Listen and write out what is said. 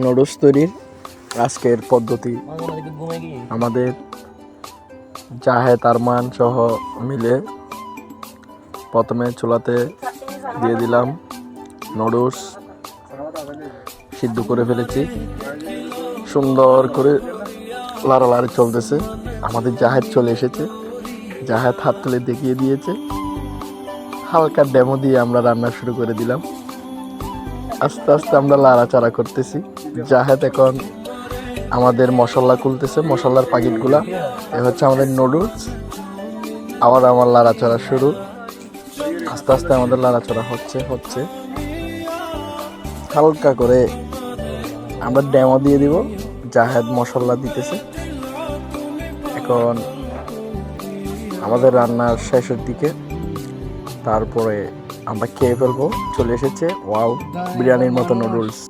Noodles তৈরির আজকের পদ্ধতি আমাদের জাহেদ আরমান সহ মিলে প্রথমে চুলাতে দিয়ে দিলাম নুডলস, সিদ্ধ করে ফেলেছি, সুন্দর করে লাড়ালাড়ি চলতেছে। আমাদের জাহেদ চলে এসেছে, জাহেদ হাত তুলে দেখিয়ে দিয়েছে, হালকা ডেমো দিয়ে আমরা রান্না শুরু করে দিলাম। আস্তে আস্তে আমরা লাড়াচাড়া করতেছি। জাহেদ এখন আমাদের মশলা খুলতেছে, মশলার প্যাকেটগুলা। এ হচ্ছে আমাদের নুডলস। আবার আমার লাড়াচাড়া শুরু, আস্তে আস্তে আমাদের লাড়াচাড়া হচ্ছে হালকা করে আমরা ডেমো দিয়ে দিব। জাহেদ মশলা দিতেছে। এখন আমাদের রান্নার শেষের দিকে, তারপরে আমরা খেয়ে ফেলবো। চলে এসেছে ওয়াও, বিরিয়ানির মতো নুডলস।